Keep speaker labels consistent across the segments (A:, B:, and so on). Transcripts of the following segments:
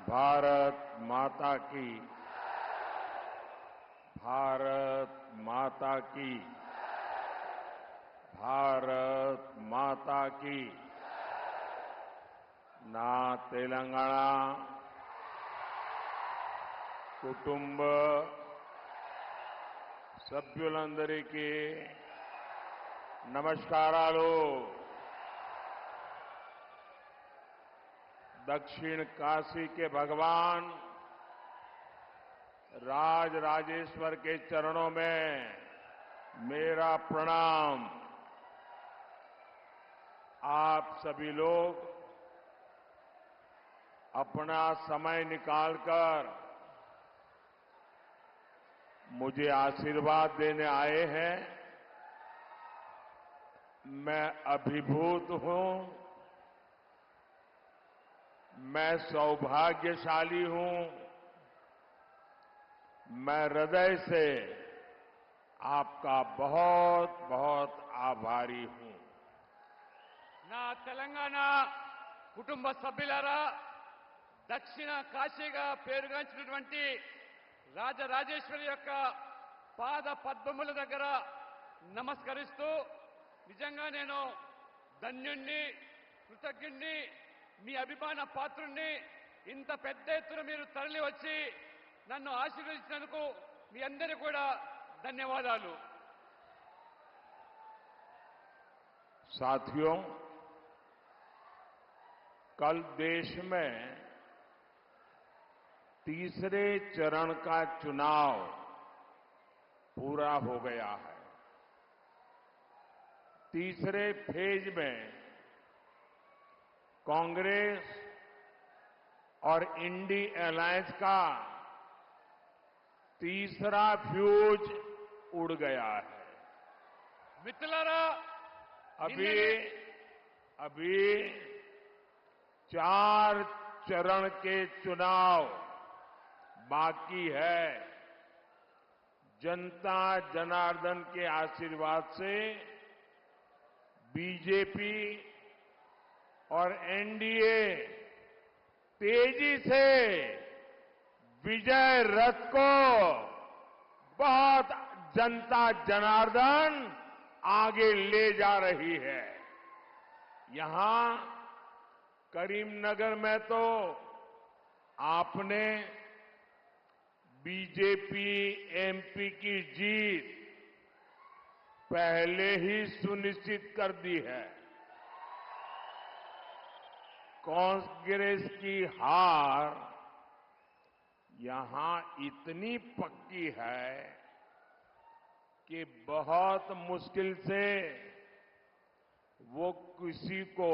A: भारत माता की। भारत माता की। भारत माता की। ना तेलंगाना कुटुंब సభ్యులందరికీ నమస్కారాలు। दक्षिण काशी के भगवान राजराजेश्वर के चरणों में मेरा प्रणाम। आप सभी लोग अपना समय निकालकर मुझे आशीर्वाद देने आए हैं। मैं अभिभूत हूं, मैं सौभाग्यशाली हूं। मैं हृदय से आपका बहुत बहुत आभारी हूं।
B: నా తెలంగాణ కుటుంబ సభ్యులారా, దక్షిణ కాశీగా పేరుగాంచినటువంటి రాజరాజేశ్వరి యొక్క పాద పద్మముల దగ్గర నమస్కరిస్తూ, నిజంగా నేను ధన్యుణ్ణి, కృతజ్ఞుణ్ణి, మీ అభిమాన పాత్రుణ్ణి. ఇంత పెద్ద ఎత్తున మీరు తరలి వచ్చి నన్ను ఆశీర్వదించినందుకు మీ అందరికీ కూడా ధన్యవాదాలు।
A: साथियों, कल देश में तीसरे चरण का चुनाव पूरा हो गया है। तीसरे फेज में कांग्रेस और इंडी अलायंस का तीसरा फ्यूज उड़ गया है।
B: మిత్రులారా,
A: अभी 4 चरण के चुनाव बाकी है। जनता जनार्दन के आशीर्वाद से बीजेपी और एनडीए तेजी से विजय रथ को बहुत जनता जनार्दन आगे ले जा रही है। यहां करीमनगर में तो आपने बीजेपी एमपी की जीत पहले ही सुनिश्चित कर दी है। कांग्रेस की हार यहां इतनी पक्की है कि बहुत मुश्किल से वो किसी को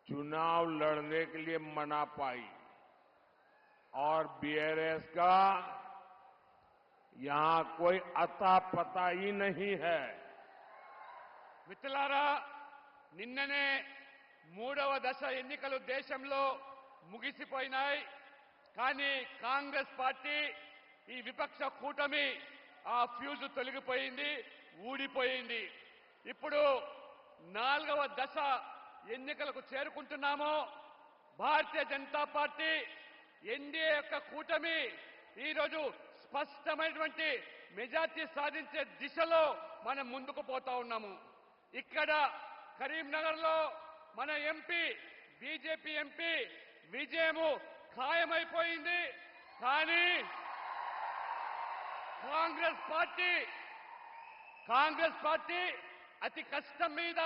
A: चुनाव लड़ने के लिए मना पाई। और बीआरएस का यहां कोई अता पता ही नहीं है।
B: మిత్రులారా, నిన్ననే మూడవ దశ ఎన్నికలు దేశంలో ముగిసిపోయినాయి. కానీ కాంగ్రెస్ పార్టీ, ఈ విపక్ష కూటమి ఆ ఫ్యూజ్ తొలగిపోయింది, ఊడిపోయింది. ఇప్పుడు 4వ దశ ఎన్నికలకు చేరుకుంటున్నాము. భారతీయ జనతా పార్టీ, ఎన్డీఏ యొక్క కూటమి ఈరోజు స్పష్టమైనటువంటి మెజార్టీ సాధించే దిశలో మనం ముందుకు పోతా ఉన్నాము. ఇక్కడ కరీంనగర్లో మన ఎంపీ, బీజేపీ ఎంపీ విజయము ఖాయమైపోయింది. కానీ కాంగ్రెస్ పార్టీ అతి కష్టం మీద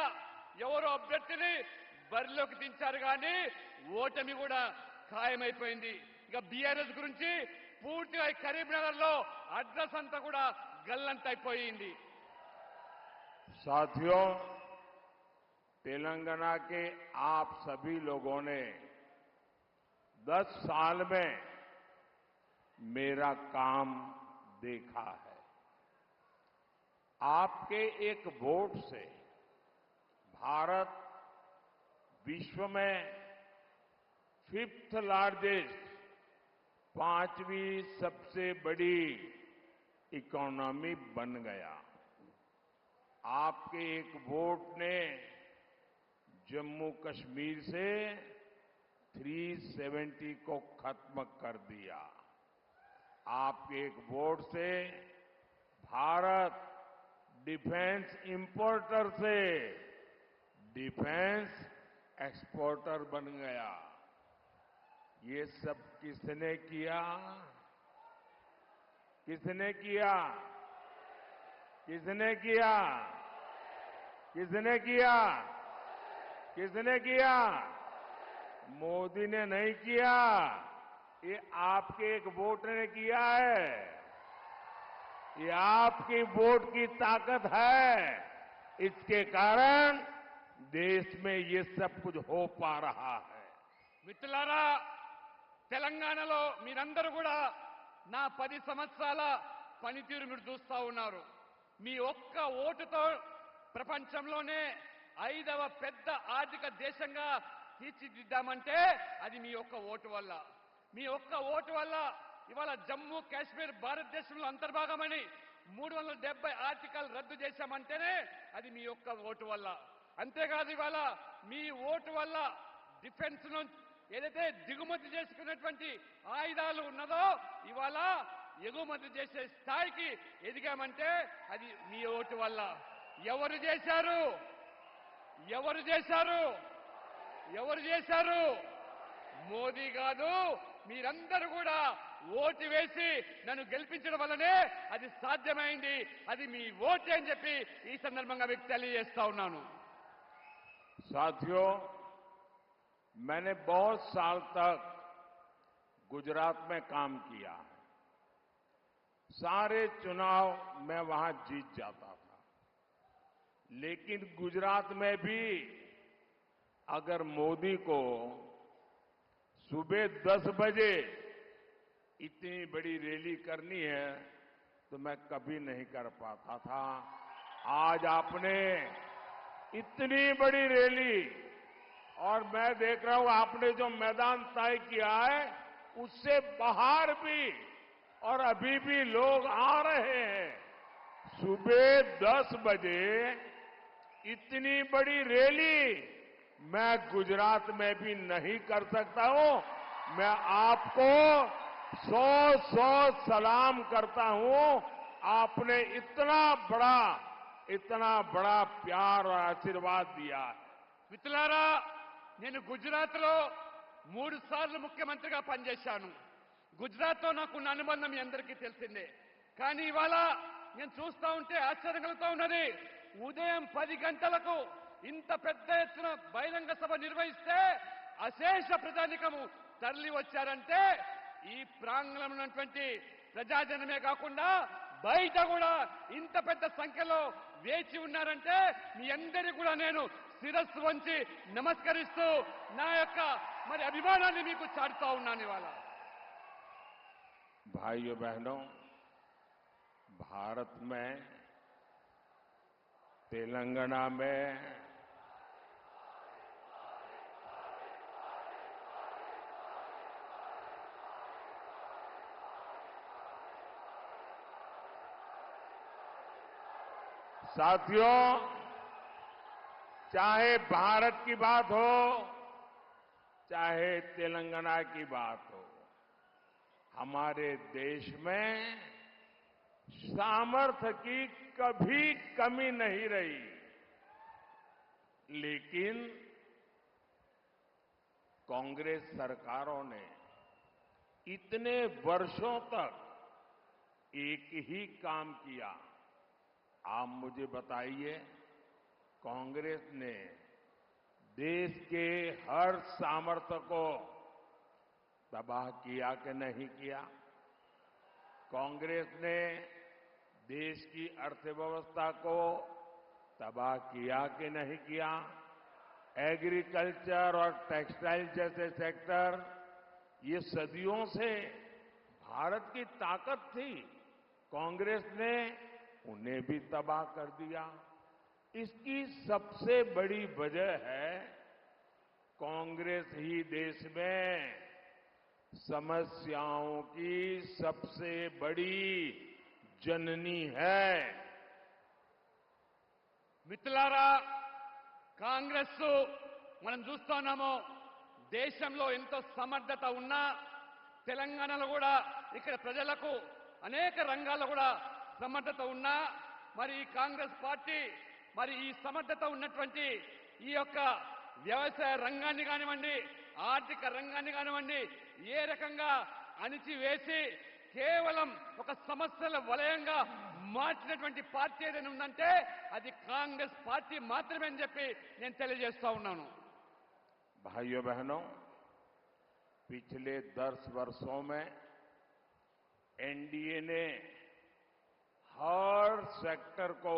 B: ఎవరో అభ్యర్థిని బరిలోకి దించారు, కానీ ఓటమి కూడా ఖాయమైపోయింది. ఇక బీఆర్ఎస్ గురించి పూర్తిగా కరీంనగర్ లో అడ్రస్ అంతా కూడా గల్లంతైపోయింది।
A: साथियों, तेलंगाना के आप सभी लोगों ने 10 साल में मेरा काम देखा है। आपके एक वोट से भारत विश्व में 5th लार्जेस्ट, 5वीं सबसे बड़ी इकोनॉमी बन गया। आपके एक वोट ने जम्मू कश्मीर से 370 को खत्म कर दिया। आपके एक वोट से भारत डिफेंस इंपोर्टर से डिफेंस एक्सपोर्टर बन गया। ये सब किसने किया? किसने किया? किसने किया? किसने किया? किसने किया? मोदी ने नहीं किया, ये आपके एक वोट ने किया है। ये आपकी वोट की ताकत है। इसके कारण देश में ये सब कुछ हो पा रहा है।
B: మిత్రులారా, తెలంగాణలో మీరందరూ కూడా నా 10 సంవత్సరాల పనితీరు మీరు చూస్తా ఉన్నారు. మీ ఒక్క ఓటుతో ప్రపంచంలోనే 5వ పెద్ద ఆర్థిక దేశంగా తీర్చిదిద్దామంటే అది మీ ఒక్క ఓటు వల్ల. మీ ఒక్క ఓటు వల్ల ఇవాళ జమ్మూ కాశ్మీర్ భారతదేశంలో అంతర్భాగమని 370 ఆర్టికల్ రద్దు చేశామంటేనే అది మీ ఒక్క ఓటు వల్ల. అంతేకాదు ఇవాళ మీ ఓటు వల్ల డిఫెన్స్ నుంచి ఏదైతే దిగుమతి చేసుకున్నటువంటి ఆయుధాలు ఉన్నదో ఇవాళ ఎగుమతి చేసే స్థాయికి ఎదిగామంటే అది మీ ఓటు వల్ల. ఎవరు చేశారు? ఎవరు చేశారు? ఎవరు చేశారు? మోదీ కాదు, మీరందరూ కూడా ఓటు వేసి నన్ను గెలిపించడం వల్లనే అది సాధ్యమైంది. అది మీ ఓటే అని చెప్పి ఈ సందర్భంగా మీకు తెలియజేస్తా ఉన్నాను.
A: साथियों, मैंने बहुत साल तक गुजरात में काम किया है। सारे चुनाव मैं वहां जीत जाता था, लेकिन गुजरात में भी अगर मोदी को सुबह 10 बजे इतनी बड़ी रैली करनी है तो मैं कभी नहीं कर पाता था। आज आपने इतनी बड़ी रैली, और मैं देख रहा हूं आपने जो मैदान तय किया है उससे बाहर भी और अभी भी लोग आ रहे हैं। सुबह 10 बजे इतनी बड़ी रैली मैं गुजरात में भी नहीं कर सकता हूं। मैं आपको 100 सलाम करता हूं। आपने इतना बड़ा प्यार और आशीर्वाद दिया है।
B: మిత్రులారా, నేను గుజరాత్లో 3 సార్లు ముఖ్యమంత్రిగా పనిచేశాను. గుజరాత్తో నాకున్న అనుబంధం మీ అందరికీ తెలిసిందే. కానీ ఇవాళ నేను చూస్తా ఉంటే ఆశ్చర్యం కలుగుతా ఉన్నది. ఉదయం 10 గంటలకు ఇంత పెద్ద ఎత్తున బహిరంగ సభ నిర్వహిస్తే అశేష ప్రజానికము తరలి వచ్చారంటే ఈ ప్రాంగణంలో ఉన్నటువంటి ప్రజాజనమే కాకుండా బయట కూడా ఇంత పెద్ద సంఖ్యలో వేచి ఉన్నారంటే మీ అందరికీ కూడా నేను శిరస్సు వంచి నమస్కరిస్తూ నా యొక్క అభిమానాన్ని మీకు చాటుతా ఉన్నాను. ఇవాళ
A: भाइयों बहनों, भारत में तेलंगाना में साथियों, चाहे भारत की बात हो चाहे तेलंगाना की बात हो, हमारे देश में सामर्थ्य की कभी कमी नहीं रही। लेकिन कांग्रेस सरकारों ने इतने वर्षों तक एक ही काम किया। आप मुझे बताइए, कांग्रेस ने देश के हर सामर्थ्य को तबाह किया कि नहीं किया? कांग्रेस ने देश की अर्थव्यवस्था को तबाह किया कि नहीं किया? एग्रीकल्चर और टेक्सटाइल जैसे सेक्टर, ये सदियों से भारत की ताकत थी। कांग्रेस ने उन्हें भी तबाह कर दिया। इसकी सबसे बड़ी वजह है कांग्रेस ही देश में समस्याओं की सबसे बड़ी जननी है।
B: మిత్రులారా, కాంగ్రెస్ మనం చూస్తున్నాము దేశంలో ఎంతో సమర్థత ఉన్నా తెలంగాణలో కూడా ఇక్కడ ప్రజలకు అనేక రంగాల్లో కూడా సమర్థత ఉన్నా మరి ఈ కాంగ్రెస్ పార్టీ మరి ఈ సమర్థత ఉన్నటువంటి ఈ యొక్క వ్యవసాయ రంగాన్ని కానివ్వండి ఆర్థిక రంగాన్ని కానివ్వండి ఏ రకంగా అణిచివేసి కేవలం ఒక సమస్యల వలయంగా మార్చినటువంటి పార్టీ ఏదైనా ఉందంటే అది కాంగ్రెస్ పార్టీ మాత్రమే అని చెప్పి నేను తెలియజేస్తా ఉన్నాను.
A: भाइयों बहनों, पिछले 10 वर्षों में एनडीए ने हर सेक्टर को,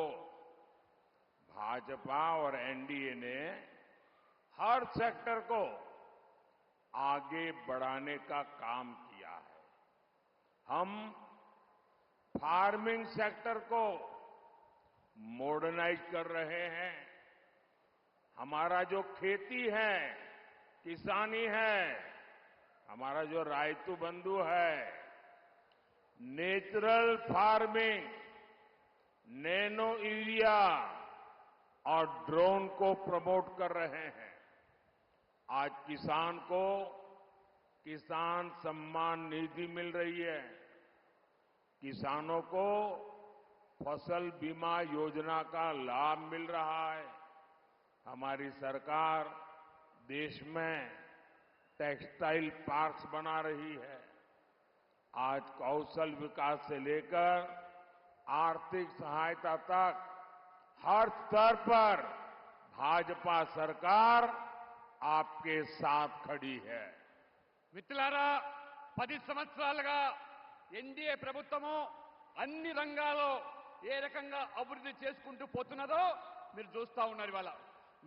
A: भाजपा और एनडीए ने हर सेक्टर को आगे बढ़ाने का काम किया है. हम फार्मिंग सेक्टर को मॉडर्नाइज कर रहे हैं. हमारा जो खेती है, किसानी है, हमारा जो रायतू बंधु है, नेचुरल फार्मिंग, नैनो यूरिया और ड्रोन को प्रमोट कर रहे हैं. आज किसान को किसान सम्मान निधि मिल रही है. किसानों को फसल बीमा योजना का लाभ मिल रहा है. हमारी सरकार देश में टेक्सटाइल पार्क्स बना रही है. आज कौशल विकास से लेकर आर्थिक सहायता तक हर स्तर पर भाजपा सरकार आपके साथ खड़ी है.
B: మిత్రులారా 10 సంవత్సరాలుగా ఎన్డీఏ ప్రభుత్వము అన్ని రంగాల్లో ఏ రకంగా అభివృద్ధి చేసుకుంటూ పోతున్నదో మీరు చూస్తా ఉన్నారు. ఇవాళ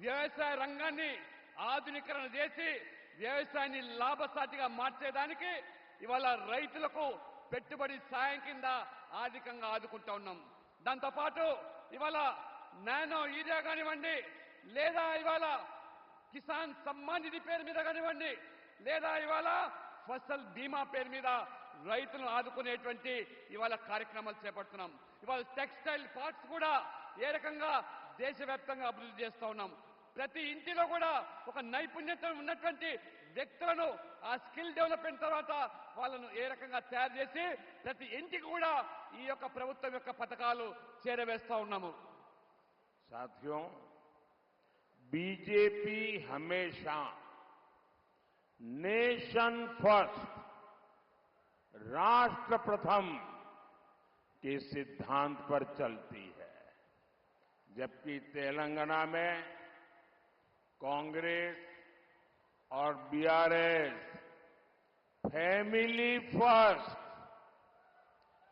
B: వ్యవసాయ రంగాన్ని ఆధునీకరణ చేసి వ్యవసాయాన్ని లాభసాటిగా మార్చేదానికి ఇవాళ రైతులకు పెట్టుబడి సాయం కింద ఆర్థికంగా ఆదుకుంటా ఉన్నాం. దాంతోపాటు ఇవాళ నానో యూరియా కానివ్వండి లేదా ఇవాళ కిసాన్ సమ్మాన్ నిధి పేరు మీద కానివ్వండి లేదా ఇవాళ ఫసల్ బీమా పేరు మీద రైతులను ఆదుకునేటువంటి ఇవాళ కార్యక్రమాలు చేపడుతున్నాం. ఇవాళ టెక్స్టైల్ పార్క్స్ కూడా ఏ రకంగా దేశవ్యాప్తంగా అభివృద్ధి చేస్తూ ఉన్నాం. ప్రతి ఇంటిలో కూడా ఒక నైపుణ్యత ఉన్నటువంటి వ్యక్తులను ఆ స్కిల్ డెవలప్మెంట్ తర్వాత వాళ్ళను ఏ రకంగా తయారు చేసి ప్రతి ఇంటికి కూడా ఈ యొక్క ప్రభుత్వం యొక్క పథకాలు చేరవేస్తా ఉన్నాము.
A: साथियों, बीजेपी हमेशा नेशन फर्स्ट, राष्ट्र प्रथम के सिद्धांत पर चलती है. जबकि तेलंगाना में कांग्रेस और बीआरएस फैमिली फर्स्ट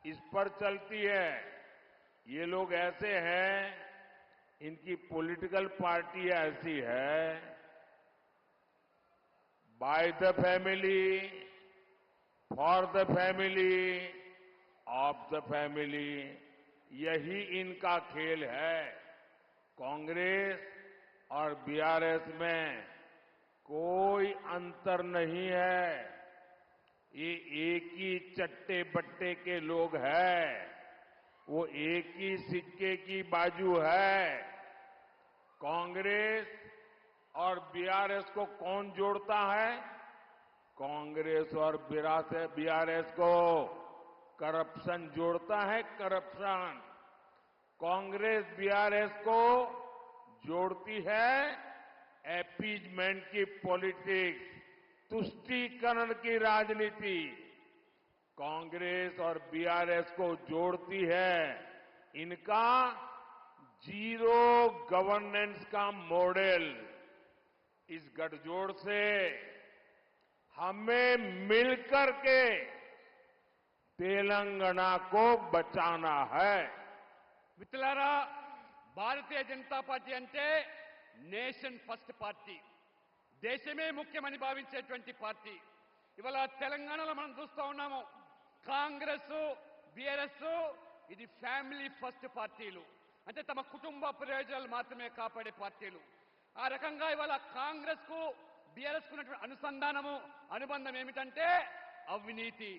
A: इस पर चलती है. ये लोग ऐसे हैं, इनकी पॉलिटिकल पार्टी ऐसी है, by the family, for the family, of the family, यही इनका खेल है. कांग्रेस और बीआरएस में कोई अंतर नहीं है. ये एक ही चट्टे बट्टे के लोग हैं. वो एक ही सिक्के की बाजू है. कांग्रेस और बीआरएस को कौन जोड़ता है? कांग्रेस और बीआरएस को करप्शन जोड़ता है. करप्शन कांग्रेस बीआरएस को जोड़ती है अपीजमेंट की पॉलिटिक्स, तुष्टीकरण की राजनीति. कांग्रेस और बीआरएस को जोड़ती है इनका जीरो गवर्नेंस का मॉडल. इस गठजोड़ से हमें मिलकर के तेलंगाना को बचाना है.
B: మిత్రులారా, భారతీయ జనతా పార్టీ అంటే నేషన్ ఫస్ట్ పార్టీ, దేశమే ముఖ్యమని భావించేటువంటి పార్టీ. ఇవాళ తెలంగాణలో మనం చూస్తూ ఉన్నాము, కాంగ్రెస్ బీఆర్ఎస్ ఇది ఫ్యామిలీ ఫస్ట్ పార్టీలు, అంటే తమ కుటుంబ ప్రయోజనాలు మాత్రమే కాపాడే పార్టీలు. ఆ రకంగా ఇవాళ కాంగ్రెస్ కు బీఆర్ఎస్ కు ఉన్నటువంటి అనుసంధానము అనుబంధం ఏమిటంటే అవినీతి.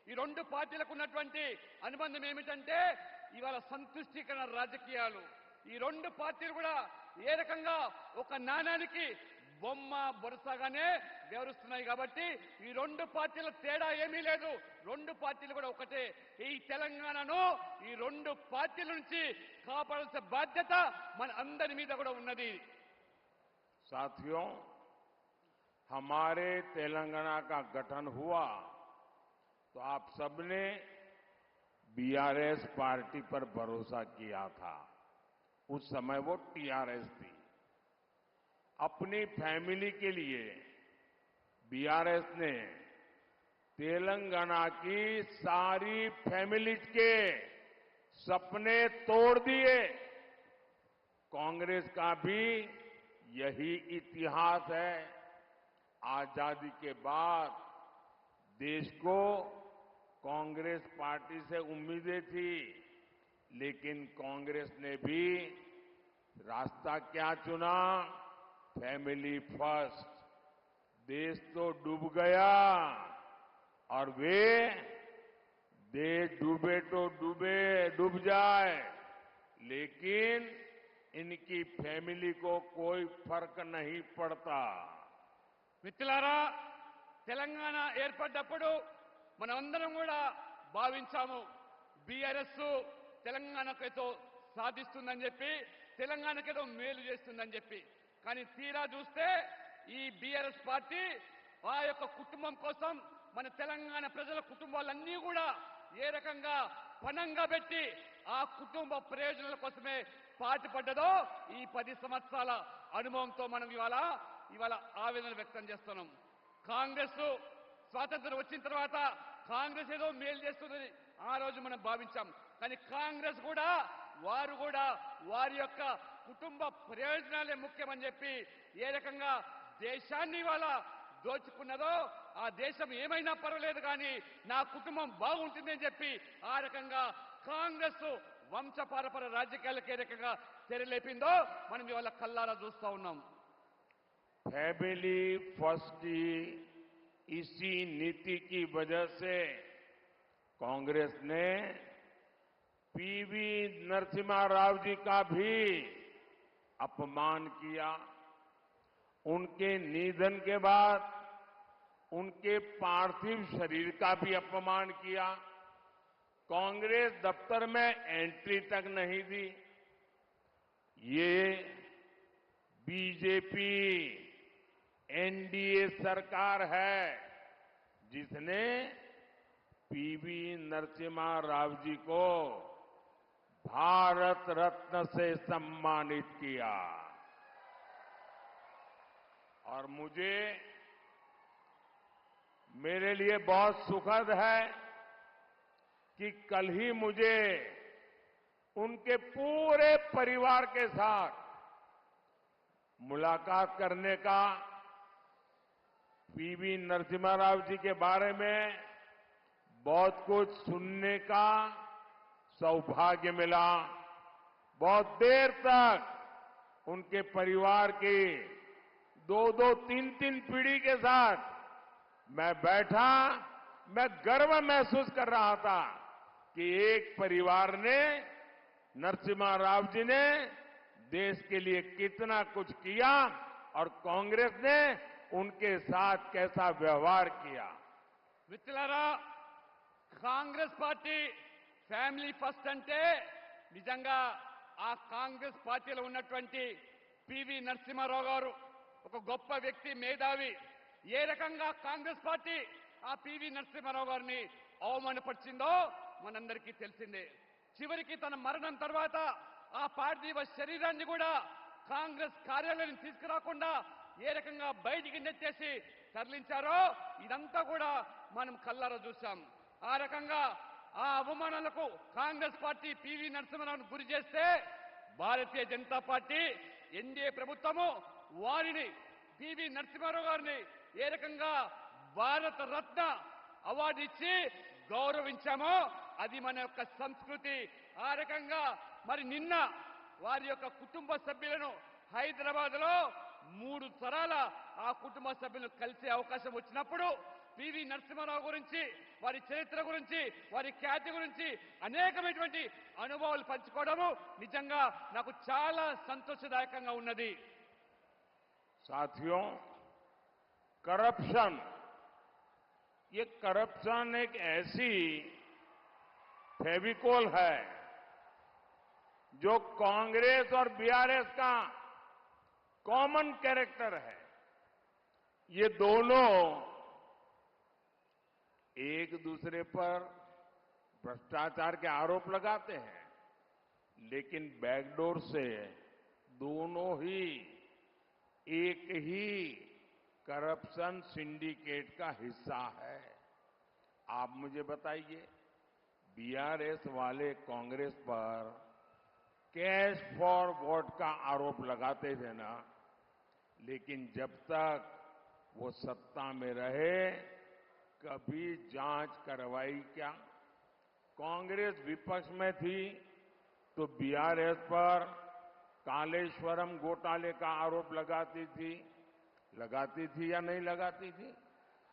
B: ఈ రెండు పార్టీలకు ఉన్నటువంటి అనుబంధం ఏమిటంటే ఇవాళ సంతుష్టీకరణ రాజకీయాలు. ఈ రెండు పార్టీలు కూడా ఏ రకంగా ఒక నాణానికి బొమ్మ బొరుసగానే వ్యవహరిస్తున్నాయి కాబట్టి ఈ రెండు పార్టీల తేడా ఏమీ లేదు. రెండు పార్టీలు కూడా ఒకటే. ఈ తెలంగాణను ఈ రెండు పార్టీల నుంచి కాపాడాల్సిన బాధ్యత మన అందరి మీద కూడా ఉన్నది.
A: साथियों, हमारे तेलंगाना का गठन हुआ तो आप सबने बीआरएस पार्टी पर भरोसा किया था. उस समय वो टीआरएस थी. अपनी फैमिली के लिए बीआरएस ने तेलंगाना की सारी फैमिलीज के सपने तोड़ दिए. कांग्रेस का भी यही इतिहास है. आजादी के बाद देश को कांग्रेस पार्टी से उम्मीदें थी, लेकिन कांग्रेस ने भी रास्ता क्या चुना? Family first. देश तो डूब गया और वे देश डूबे तो डूब जाए, लेकिन इनकी फैमिली को कोई फर्क नहीं पड़ता.
B: మిత్రులారా, తెలంగాణ ఏర్పడ్డప్పుడు మనమందరం కూడా భావించాము బీఆర్ఎస్ తెలంగాణకేదో సాధిస్తుందని చెప్పి, తెలంగాణకేదో మేలు చేస్తుందని చెప్పి. కానీ తీరా చూస్తే ఈ బీఆర్ఎస్ పార్టీ ఆ యొక్క కుటుంబం కోసం, మన తెలంగాణ ప్రజల కుటుంబాలన్నీ కూడా ఏ రకంగా పణంగా పెట్టి ఆ కుటుంబ ప్రయోజనాల కోసమే పాటుపడ్డదో ఈ 10 సంవత్సరాల అనుభవంతో మనం ఇవాళ ఆవేదన వ్యక్తం చేస్తున్నాం. కాంగ్రెస్ స్వాతంత్రం వచ్చిన తర్వాత కాంగ్రెస్ ఏదో మేలు చేస్తున్నది ఆ రోజు మనం భావించాం. కానీ కాంగ్రెస్ కూడా వారు కూడా వారి యొక్క కుటుంబ ప్రయోజనాలే ముఖ్యమని చెప్పి ఏ రకంగా దేశాన్ని ఇవాళ దోచుకున్నదో, ఆ దేశం ఏమైనా పర్వాలేదు కానీ నా కుటుంబం బాగుంటుందని చెప్పి ఆ రకంగా కాంగ్రెస్ వంశపారపర రాజకీయాలకు ఏ రకంగా తెరలేపిందో మనం ఇవాళ కల్లారా చూస్తా ఉన్నాం.
A: फैमिली फर्स्ट की इसी नीति की वजह से कांग्रेस ने पीवी नरसिम्हा राव जी का भी अपमान किया. उनके निधन के बाद उनके पार्थिव शरीर का भी अपमान किया. कांग्रेस दफ्तर में एंट्री तक नहीं दी. ये बीजेपी एनडीए सरकार है जिसने पीवी नरसिम्हा राव जी को भारत रत्न से सम्मानित किया. और मेरे लिए बहुत सुखद है कि कल ही मुझे उनके पूरे परिवार के साथ मुलाकात करने का, पीवी नरसिम्हा राव जी के बारे में बहुत कुछ सुनने का सौभाग्य मिला. बहुत देर तक उनके परिवार की 2-2, 3-3 पीढ़ी के साथ मैं बैठा. मैं गर्व महसूस कर रहा था कि एक परिवार ने, नरसिम्हा राव जी ने देश के लिए कितना कुछ किया और कांग्रेस ने उनके साथ कैसा व्यवहार किया.
B: మిత్రులారా, కాంగ్రెస్ పార్టీ ఫ్యామిలీ ఫస్ట్ అంటే నిజంగా ఆ కాంగ్రెస్ పార్టీలో ఉన్నటువంటి పివి నరసింహారావు గారు ఒక గొప్ప వ్యక్తి, మేధావి. ఏ రకంగా కాంగ్రెస్ పార్టీ ఆ పివి నరసింహారావు గారిని అవమానపరిచిందో మనందరికీ తెలిసిందే. చివరికి తన మరణం తర్వాత ఆ పార్థివ శరీరాన్ని కూడా కాంగ్రెస్ కార్యాలయం తీసుకురాకుండా ఏ రకంగా బయటికి నెట్టేసి తరలించారో ఇదంతా కూడా మనం కల్లారా చూశాం. ఆ రకంగా ఆ అవమానాలకు కాంగ్రెస్ పార్టీ పివి నరసింహారావును గురి చేస్తే భారతీయ జనతా పార్టీ ఎన్డీఏ ప్రభుత్వము వారిని, పివి నరసింహారావు గారిని ఏ రకంగా భారత రత్న అవార్డు ఇచ్చి గౌరవించామో అది మన యొక్క సంస్కృతి. ఆ రకంగా మరి నిన్న వారి యొక్క కుటుంబ సభ్యులను హైదరాబాద్ లో 3 తరాల ఆ కుటుంబ సభ్యులను కలిసే అవకాశం వచ్చినప్పుడు పివి నరసింహారావు గురించి, వారి చరిత్ర గురించి, వారి ఖ్యాతి గురించి అనేకమైనటువంటి అనుభవాలు పంచుకోవడము నిజంగా నాకు చాలా సంతోషదాయకంగా ఉన్నది.
A: साथियों, करप्शन, ये करप्शन एक ऐसी फेविकोल है जो कांग्रेस और बीआरएस का कॉमन कैरेक्टर है। ये दोनों एक दूसरे पर भ्रष्टाचार के आरोप लगाते हैं, लेकिन बैकडोर से दोनों ही एक ही करप्शन सिंडिकेट का हिस्सा है। आप मुझे बताइए, बीआरएस वाले कांग्रेस पर कैश फॉर वोट का आरोप लगाते थे ना, लेकिन जब तक वो सत्ता में रहे कभी जांच करवाई क्या? कांग्रेस विपक्ष में थी तो बीआरएस पर कालेश्वरम घोटाले का आरोप लगाती थी या नहीं लगाती थी?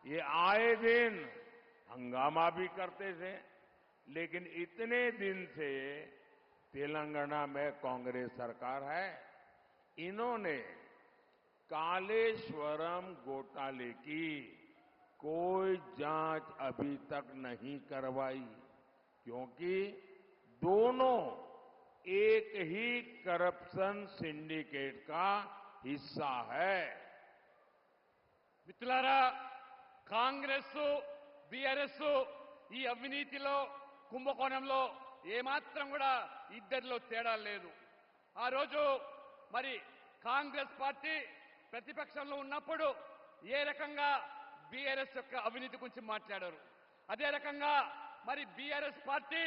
A: ये आए दिन हंगामा भी करते थे, लेकिन इतने दिन से तेलंगाना में कांग्रेस सरकार है, इन्होंने कालेश्वरम घोटाले की कोई जांच अभी तक नहीं करवाई, क्योंकि दोनों एक ही करप्शन सिंडिकेट का हिस्सा है।
B: మిత్రులారా, కాంగ్రెస్ బీఆర్ఎస్ ఈ అవినీతిలో కుంభకోణంలో ఏమాత్రం కూడా ఇద్దరిలో తేడా లేదు. ఆ రోజు మరి కాంగ్రెస్ పార్టీ ప్రతిపక్షంలో ఉన్నప్పుడు ఏ రకంగా బీఆర్ఎస్ యొక్క అవినీతి గురించి మాట్లాడారు, అదే రకంగా మరి బీఆర్ఎస్ పార్టీ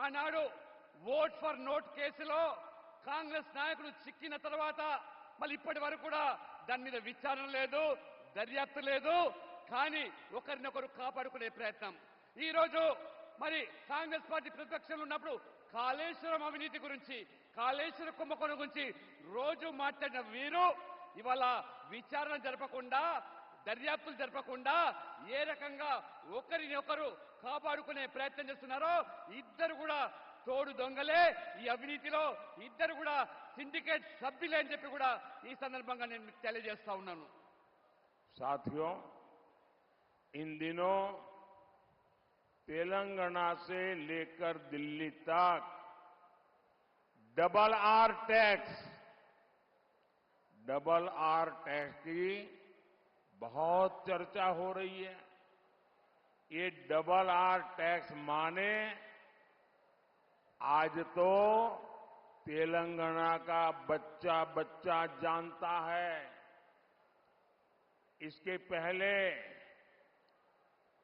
B: ఆనాడు ఓట్ ఫర్ నోట్ కేసులో కాంగ్రెస్ నాయకులు చిక్కిన తర్వాత మళ్ళీ ఇప్పటి వరకు కూడా దాని మీద విచారణ లేదు, దర్యాప్తు లేదు. కానీ ఒకరినొకరు కాపాడుకునే ప్రయత్నం. ఈ రోజు మరి కాంగ్రెస్ పార్టీ ప్రతిపక్షంలో ఉన్నప్పుడు కాళేశ్వరం అవినీతి గురించి, కాళేశ్వరం కుంభకోణం గురించి రోజు మాట్లాడిన వీరు ఇవాళ విచారణ జరపకుండా, దర్యాప్తులు జరపకుండా ఏ రకంగా ఒకరినొకరు కాపాడుకునే ప్రయత్నం చేస్తున్నారో, ఇద్దరు కూడా తోడు దొంగలే ఈ అవినీతిలో, ఇద్దరు కూడా సిండికేట్ సభ్యులే అని చెప్పి కూడా ఈ సందర్భంగా నేను మీకు తెలియజేస్తా ఉన్నాను.
A: साथियों, इन दिनों तेलंगाना से लेकर दिल्ली तक डबल आर टैक्स की बहुत चर्चा हो रही है। ये डबल आर टैक्स माने आज तो तेलंगाना का बच्चा बच्चा जानता है। इसके पहले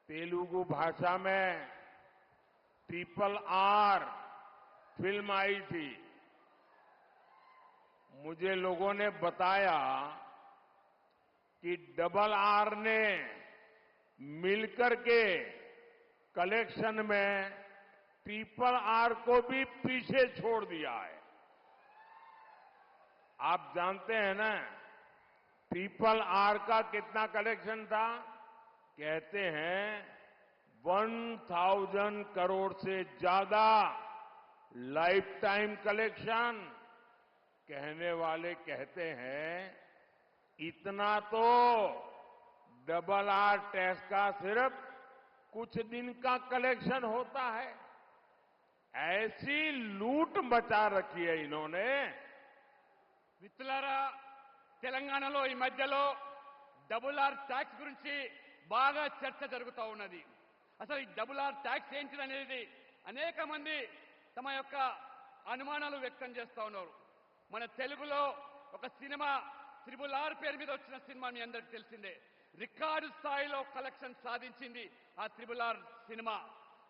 A: तेलुगु भाषा में ट्रिपल आर फिल्म आई थी। मुझे लोगों ने बताया कि डबल आर ने मिलकर के कलेक्शन में ट्रिपल आर को भी पीछे छोड़ दिया है। आप जानते हैं ना ट्रिपल आर का कितना कलेक्शन था? कहते हैं 1000 करोड़ से ज्यादा लाइफ टाइम कलेक्शन। कहने वाले कहते हैं इतना तो डबल आर टैक्स का सिर्फ कुछ दिन का कलेक्शन होता है। ऐसी लूट मचा रखी है इन्होंने।
B: మిత్రులారా, తెలంగాణలో ఈ మధ్యలో డబుల్ ఆర్ ట్యాక్స్ గురించి బాగా చర్చ జరుగుతూ ఉన్నది. అసలు ఈ డబుల్ ఆర్ ట్యాక్స్ ఏంటిదనేది అనేక మంది తమ యొక్క అనుమానాలు వ్యక్తం చేస్తూ ఉన్నారు. మన తెలుగులో ఒక సినిమా త్రిబుల్ ఆర్ పేరు మీద వచ్చిన సినిమా మీ అందరికీ తెలిసిందే. రికార్డు స్థాయిలో కలెక్షన్ సాధించింది ఆ త్రిబుల్ ఆర్ సినిమా.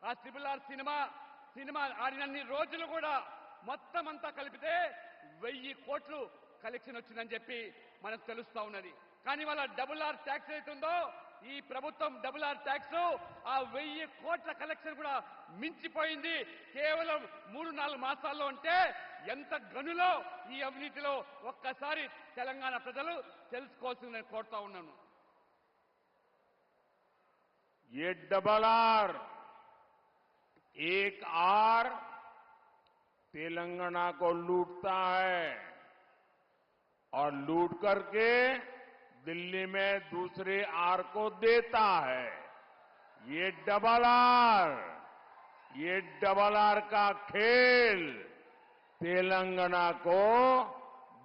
B: ఆ త్రిబుల్ ఆర్ సినిమా ఆడినన్ని రోజులు కూడా మొత్తం అంతా కలిపితే 1000 కోట్లు కలెక్షన్ వచ్చిందని చెప్పి మనకు తెలుస్తా ఉన్నది. కానీ వాళ్ళ డబుల్ ఆర్ ట్యాక్స్ అవుతుందో ఈ ప్రభుత్వం డబుల్ ఆర్ ట్యాక్స్ ఆ 1000 కోట్ల కలెక్షన్ కూడా మించిపోయింది కేవలం 3-4 మాసాల్లో. అంటే ఎంత గనులో ఈ అవినీతిలో ఒక్కసారి తెలంగాణ ప్రజలు తెలుసుకోవాల్సిందని కోరుతా ఉన్నాను.
A: ये डबल आर, एक आर तेलंगाना को लूटता है और लूट करके दिल्ली में दूसरे आर को देता है। ये डबल आर का खेल तेलंगाना को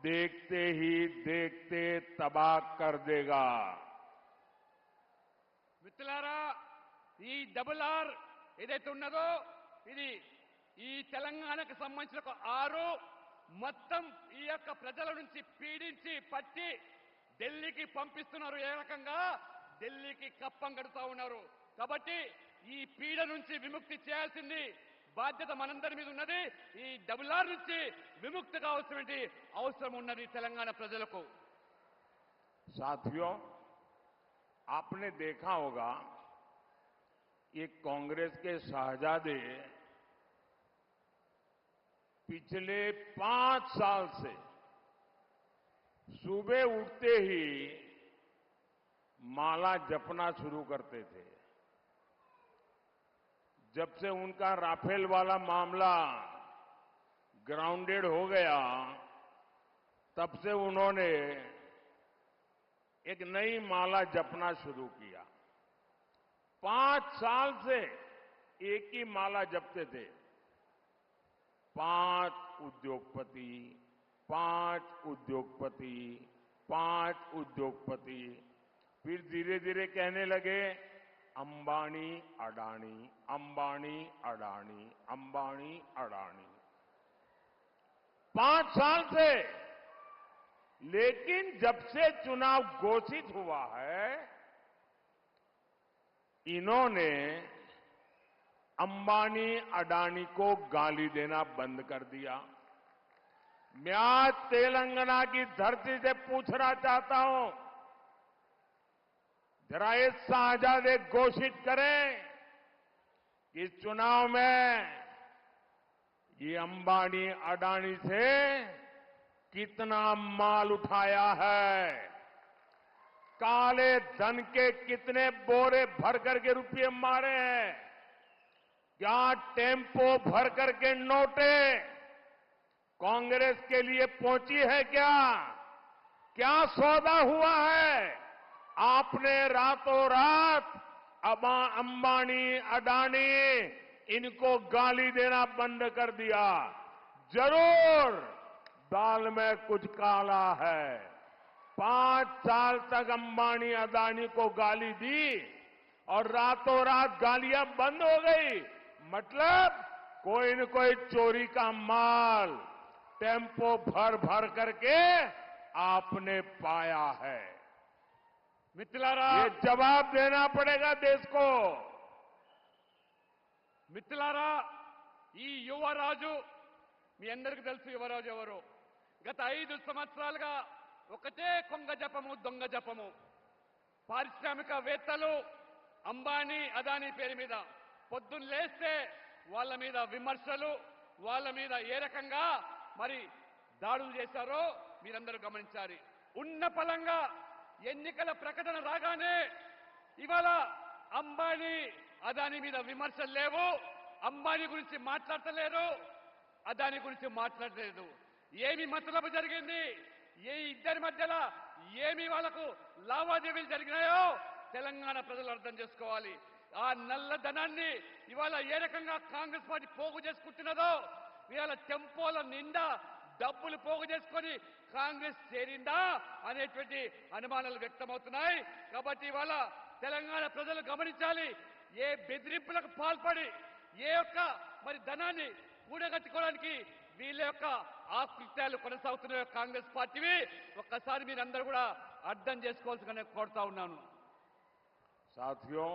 A: देखते ही देखते तबाह कर देगा।
B: మిత్రులారా ఈ డబుల్ ఆర్ ఏదైతే ఉన్నదో ఇది ఈ తెలంగాణకు సంబంధించిన ఒక ఆరు మొత్తం ఈ యొక్క ప్రజల నుంచి పీడించి పట్టి ఢిల్లీకి పంపిస్తున్నారు. ఏ రకంగా ఢిల్లీకి కప్పం కడుతూ ఉన్నారు. కాబట్టి ఈ పీడ నుంచి విముక్తి చేయాల్సింది బాధ్యత మనందరి మీద ఉన్నది. ఈ డబుల్ ఆర్ నుంచి విముక్తి కావాల్సిన అవసరం ఉన్నది తెలంగాణ ప్రజలకు.
A: साथियों, आपने देखा होगा ये कांग्रेस के शहजादे पिछले 5 साल से सुबह उठते ही माला जपना शुरू करते थे। जब से उनका राफेल वाला मामला ग्राउंडेड हो गया, तब से उन्होंने एक नई माला जपना शुरू किया। 5 साल से एक ही माला जपते थे। 5 उद्योगपति, 5 उद्योगपति, 5 उद्योगपति। फिर धीरे धीरे कहने लगे अंबानी अडानी, अंबानी अडानी, अंबानी अडानी। 5 साल से। लेकिन जब से चुनाव घोषित हुआ है, इन्होंने अंबानी अडानी को गाली देना बंद कर दिया। मैं आज तेलंगाना की धरती से पूछना चाहता हूं, जरा ये शहजादे घोषित करें कि इस चुनाव में ये अंबानी अडानी से कितना माल उठाया है, काले धन के कितने बोरे भर करके रुपये मारे हैं, क्या टेम्पो भर करके नोटे कांग्रेस के लिए पहुंची है क्या सौदा हुआ है। आपने रातों रात अंबानी अडानी इनको गाली देना बंद कर दिया। जरूर दाल में कुछ काला है। 5 साल तक अंबानी अडानी को गाली दी और रातों रात गालियां बंद हो गई। मतलब कोई न कोई चोरी का माल टेम्पो भर भर करके आपने पाया है।
B: మిత్రులారా,
A: ये जवाब देना पड़ेगा देश को।
B: మిత్రులారా, ఈ యువరాజు మీ అందరికీ తెలుసు యువరాజు ఎవరు. గత 5 సంవత్సరాలుగా ఒకటే కొంగ జపము, దొంగ జపము. పారిశ్రామికవేత్తలు అంబానీ అదానీ పేరు మీద పొద్దున్న లేస్తే వాళ్ళ మీద విమర్శలు, వాళ్ళ మీద ఏ రకంగా మరి దాడులు చేశారో మీరందరూ గమనించారు. ఉన్న పలంగా ఎన్నికల ప్రకటన రాగానే ఇవాళ అంబానీ అదానీ మీద విమర్శలు లేవు. అంబానీ గురించి మాట్లాడతలేరు, అదానీ గురించి మాట్లాడలేదు. ఏమి మతలబు జరిగింది, ఏ ఇద్దరి మధ్యలో ఏమి వాళ్లకు లావాదేవీలు జరిగినాయో తెలంగాణ ప్రజలు అర్థం చేసుకోవాలి. ఆ నల్లధనాన్ని ఇవాళ ఏ రకంగా కాంగ్రెస్ పార్టీ పోగు చేసుకుంటున్నదో, ఇవాళ టెంపోల నిండా డబ్బులు పోగు చేసుకొని కాంగ్రెస్ చేరిందా అనేటువంటి అనుమానాలు వ్యక్తమవుతున్నాయి. కాబట్టి ఇవాళ తెలంగాణ ప్రజలు గమనించాలి, ఏ బెదిరింపులకు పాల్పడి ఏ యొక్క మరి ధనాన్ని కూడగట్టుకోవడానికి వీళ్ళ యొక్క ఆకృత్యాలు కొనసాగుతున్న కాంగ్రెస్ పార్టీవి ఒక్కసారి మీరందరూ కూడా అర్థం చేసుకోవాల్సిందిగా కోరుతా ఉన్నాను.
A: साथियों,